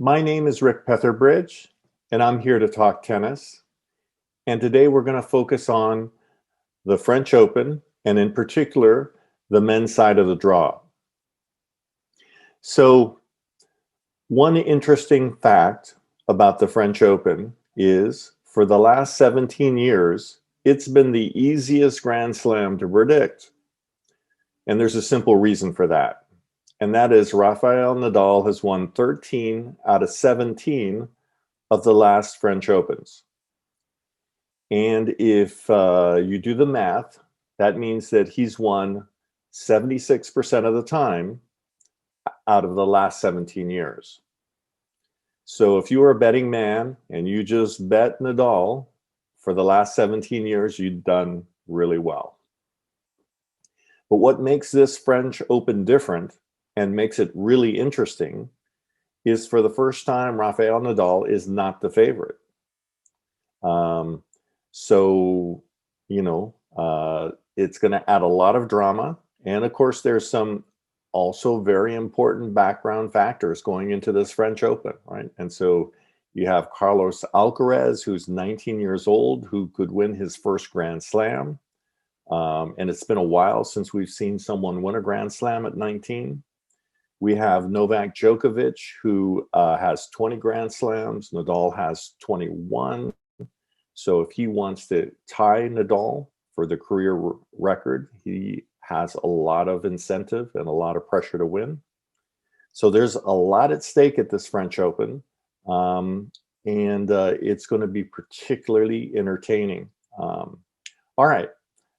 My name is Rick Petherbridge, and I'm here to talk tennis. And today we're going to focus on the French Open, and in particular, the men's side of the draw. So, one interesting fact about the French Open is for the last 17 years, it's been the easiest Grand Slam to predict. And there's a simple reason for that. And that is Rafael Nadal has won 13 out of 17 of the last French Opens. And if you do the math, that means that he's won 76% of the time out of the last 17 years. So if you were a betting man and you just bet Nadal for the last 17 years, you've done really well. But what makes this French Open different and makes it really interesting is for the first time, Rafael Nadal is not the favorite. It's going to add a lot of drama. And of course, there's some also very important background factors going into this French Open, right? And so you have Carlos Alcaraz, who's 19 years old, who could win his first Grand Slam. And it's been a while since we've seen someone win a Grand Slam at 19. We have Novak Djokovic, who has 20 Grand Slams. Nadal has 21. So if he wants to tie Nadal for the career record, he has a lot of incentive and a lot of pressure to win. So there's a lot at stake at this French Open. And it's going to be particularly entertaining. All right.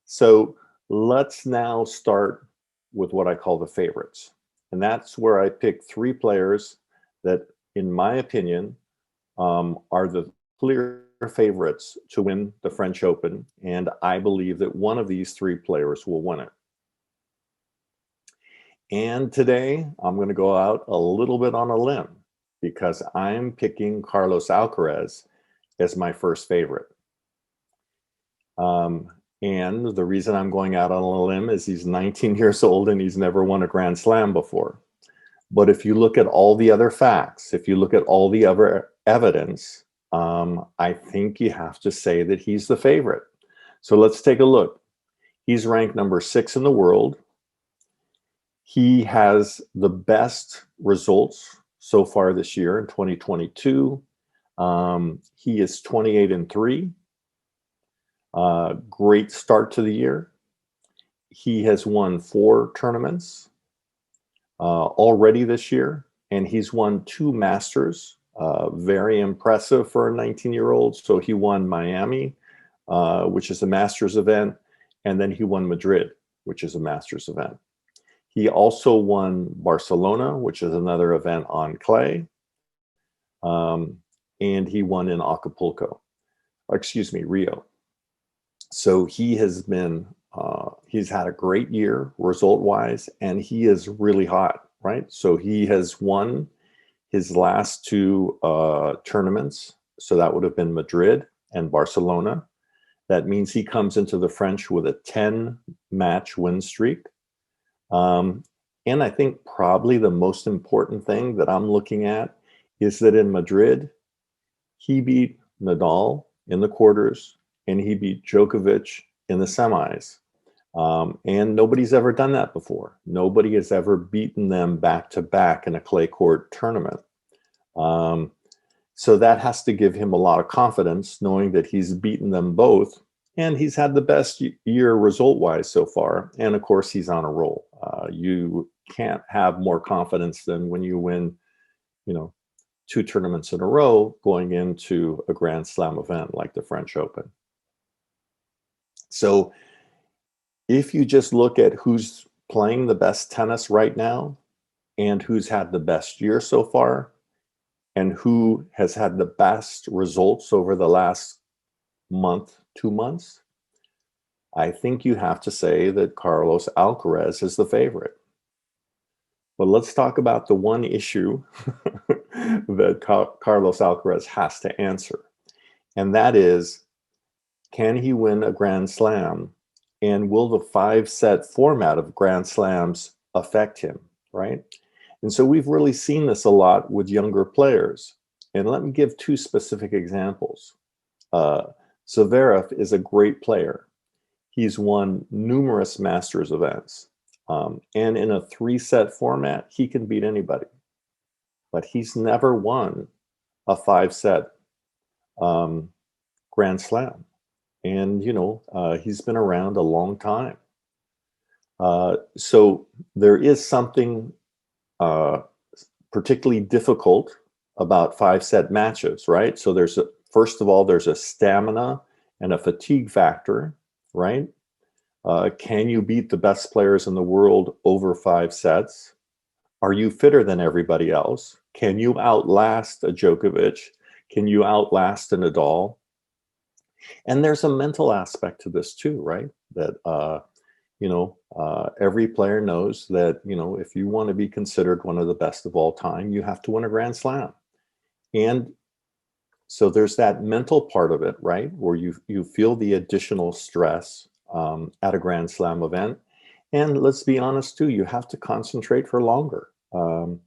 So let's now start with what I call the favorites. And that's where I pick three players that, in my opinion, are the clear favorites to win the French Open. And I believe that one of these three players will win it. And today I'm going to go out a little bit on a limb because I'm picking Carlos Alcaraz as my first favorite. And the reason I'm going out on a limb is he's 19 years old and he's never won a Grand Slam before. But if you look at all the other facts, if you look at all the other evidence, I think you have to say that he's the favorite. So let's take a look. He's ranked number 6 in the world. He has the best results so far this year in 2022. He is 28-3. Great start to the year. He has won 4 tournaments already this year, and he's won 2 Masters. Very impressive for a 19-year-old. So he won Miami, which is a Masters event, and then he won Madrid, which is a Masters event. He also won Barcelona, which is another event on clay, and he won in Rio. So he has been, he's had a great year result-wise, and he is really hot, right? So he has won his last 2 tournaments. So that would have been Madrid and Barcelona. That means he comes into the French with a 10-match win streak. And I think probably the most important thing that I'm looking at is that in Madrid, he beat Nadal in the quarters and he beat Djokovic in the semis. And nobody's ever done that before. Nobody has ever beaten them back-to-back in a clay court tournament. So that has to give him a lot of confidence, knowing that he's beaten them both. And he's had the best year result-wise so far. And of course, he's on a roll. You can't have more confidence than when you win, 2 tournaments in a row going into a Grand Slam event like the French Open. So if you just look at who's playing the best tennis right now and who's had the best year so far and who has had the best results over the last month, 2 months, I think you have to say that Carlos Alcaraz is the favorite. But let's talk about the one issue that Carlos Alcaraz has to answer. And that is, can he win a Grand Slam? And will the 5-set format of Grand Slams affect him, right? And so we've really seen this a lot with younger players. And let me give two specific examples. Zverev is a great player. He's won numerous Masters events. And in a 3-set format, he can beat anybody. But he's never won a 5-set Grand Slam. And, he's been around a long time. So there is something particularly difficult about 5-set matches, right? So first of all, there's a stamina and a fatigue factor, right? Can you beat the best players in the world over 5 sets? Are you fitter than everybody else? Can you outlast a Djokovic? Can you outlast a Nadal? And there's a mental aspect to this too, right? That, every player knows that, if you want to be considered one of the best of all time, you have to win a Grand Slam. And so there's that mental part of it, right? Where you feel the additional stress at a Grand Slam event. And let's be honest too, you have to concentrate for longer. The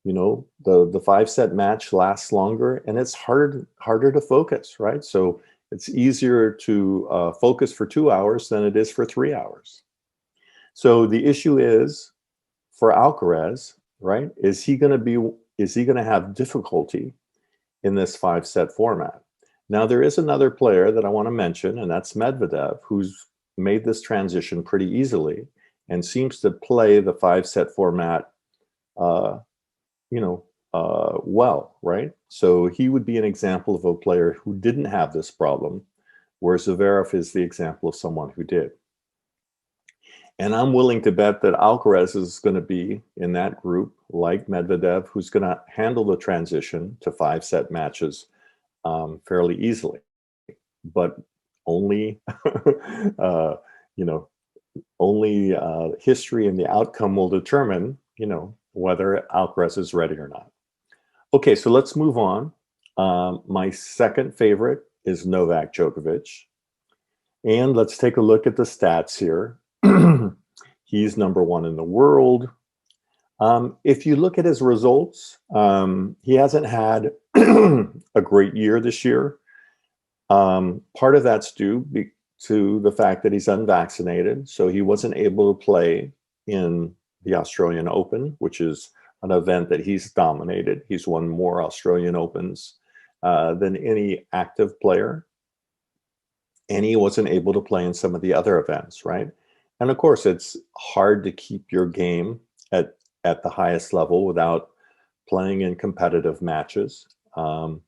5-set match lasts longer and it's harder to focus, right? So it's easier to focus for 2 hours than it is for 3 hours. So the issue is for Alcaraz, right? Is he going to have difficulty in this 5-set format? Now there is another player that I want to mention, and that's Medvedev, who's made this transition pretty easily and seems to play the 5-set format, well, right? So he would be an example of a player who didn't have this problem, whereas Zverev is the example of someone who did. And I'm willing to bet that Alcaraz is going to be in that group, like Medvedev, who's going to handle the transition to 5-set matches fairly easily. But only, only history and the outcome will determine, whether Alcaraz is ready or not. Okay, so let's move on. My second favorite is Novak Djokovic. And let's take a look at the stats here. He's number 1 in the world. If you look at his results, he hasn't had a great year this year. Part of that's due to the fact that he's unvaccinated, so he wasn't able to play in the Australian Open, which is an event that he's dominated. He's won more Australian Opens than any active player. And he wasn't able to play in some of the other events, right? And of course, it's hard to keep your game at the highest level without playing in competitive matches. So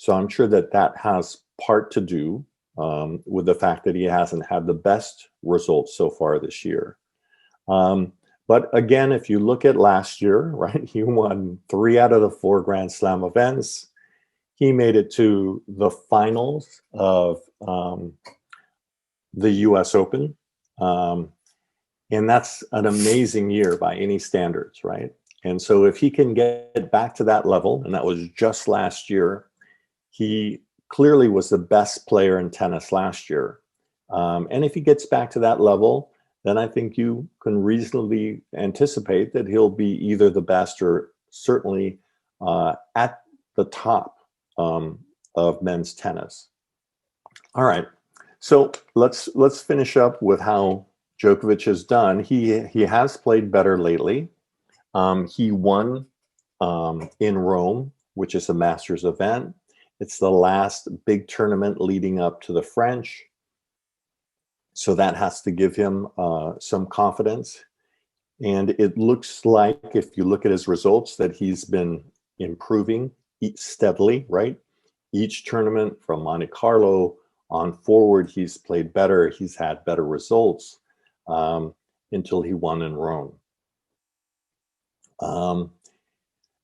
I'm sure that has part to do with the fact that he hasn't had the best results so far this year. But again, if you look at last year, right, he won 3 out of the 4 Grand Slam events. He made it to the finals of the US Open. And that's an amazing year by any standards, right? And so if he can get back to that level, and that was just last year, he clearly was the best player in tennis last year. And if he gets back to that level, then I think you can reasonably anticipate that he'll be either the best or certainly at the top of men's tennis. All right, so let's finish up with how Djokovic has done. He has played better lately. He won in Rome, which is a Masters event. It's the last big tournament leading up to the French. So that has to give him some confidence. And it looks like, if you look at his results, that he's been improving steadily, right? Each tournament from Monte Carlo on forward, he's played better. He's had better results until he won in Rome.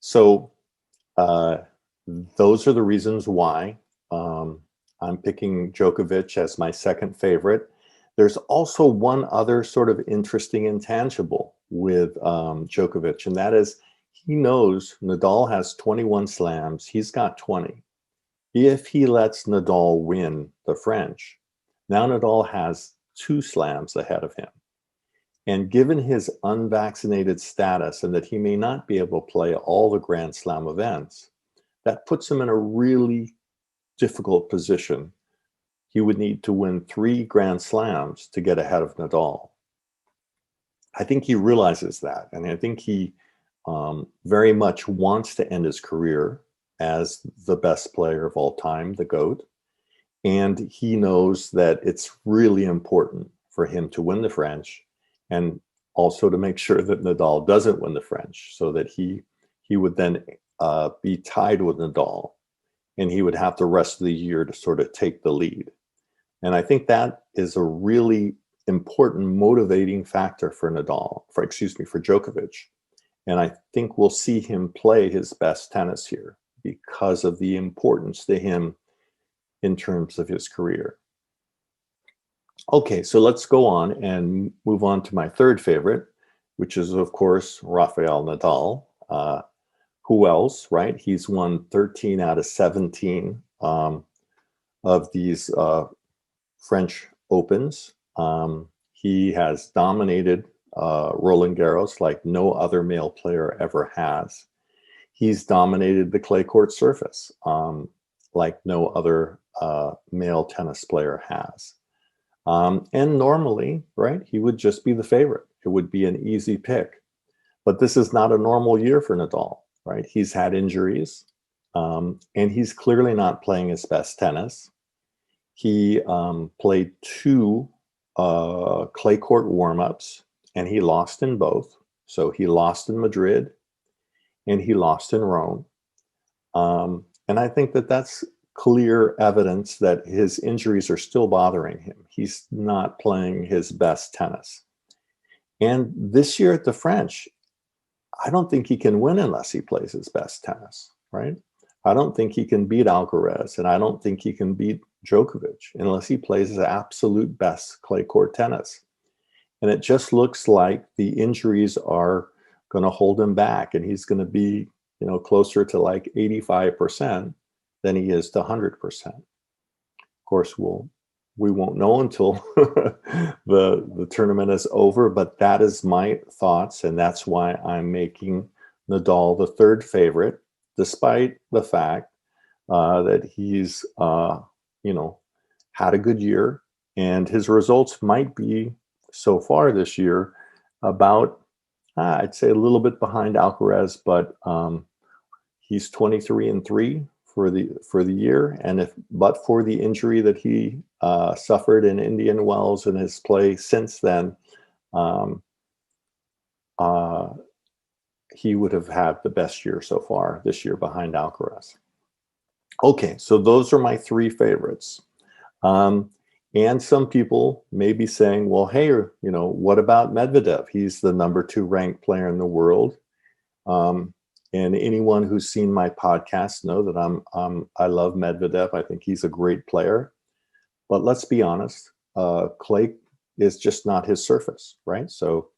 So those are the reasons why I'm picking Djokovic as my second favorite. There's also one other sort of interesting intangible with Djokovic, and that is he knows Nadal has 21 slams. He's got 20. If he lets Nadal win the French, now Nadal has 2 slams ahead of him. And given his unvaccinated status and that he may not be able to play all the Grand Slam events, that puts him in a really difficult position. He would need to win 3 Grand Slams to get ahead of Nadal. I think he realizes that, and I think he very much wants to end his career as the best player of all time, the GOAT. And he knows that it's really important for him to win the French, and also to make sure that Nadal doesn't win the French, so that he would then be tied with Nadal, and he would have the rest of the year to sort of take the lead. And I think that is a really important motivating factor for Djokovic. And I think we'll see him play his best tennis here because of the importance to him in terms of his career. Okay, so let's go on and move on to my third favorite, which is, of course, Rafael Nadal. Who else, right? He's won 13 out of 17 of these French Opens. He has dominated Roland Garros like no other male player ever has. He's dominated the clay court surface like no other male tennis player has. And normally, right, he would just be the favorite. It would be an easy pick. But this is not a normal year for Nadal, right? He's had injuries, and he's clearly not playing his best tennis. He played 2 clay court warm-ups, and he lost in both. So he lost in Madrid, and he lost in Rome. And I think that that's clear evidence that his injuries are still bothering him. He's not playing his best tennis. And this year at the French, I don't think he can win unless he plays his best tennis, right? I don't think he can beat Alcaraz, and I don't think he can beat Djokovic unless he plays his absolute best clay court tennis. And it just looks like the injuries are going to hold him back, and he's going to be, closer to like 85% than he is to 100%. Of course, we won't know until the tournament is over, but that is my thoughts, and that's why I'm making Nadal the third favorite, despite the fact that he's had a good year, and his results might be so far this year about I'd say a little bit behind Alcaraz, but he's 23-3 for the year, and but for the injury that he suffered in Indian Wells and his play since then, he would have had the best year so far this year behind Alcaraz. Okay, so those are my 3 favorites. And some people may be saying, well, hey, what about Medvedev? He's the number 2 ranked player in the world. And anyone who's seen my podcast know that I love Medvedev. I think he's a great player. But let's be honest, clay is just not his surface, right? So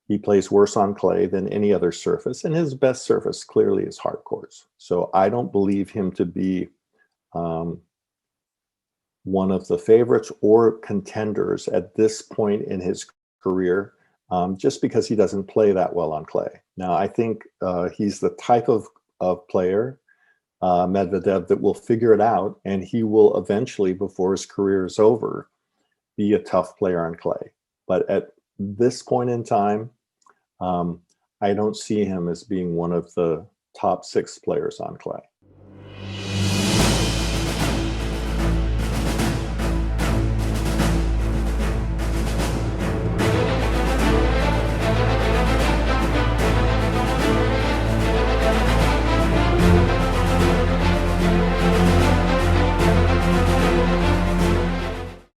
he plays worse on clay than any other surface, and his best surface clearly is hard courts. So I don't believe him to be one of the favorites or contenders at this point in his career, just because he doesn't play that well on clay. Now, I think he's the type of player, Medvedev, that will figure it out, and he will eventually, before his career is over, be a tough player on clay. But at this point in time, I don't see him as being one of the top 6 players on clay.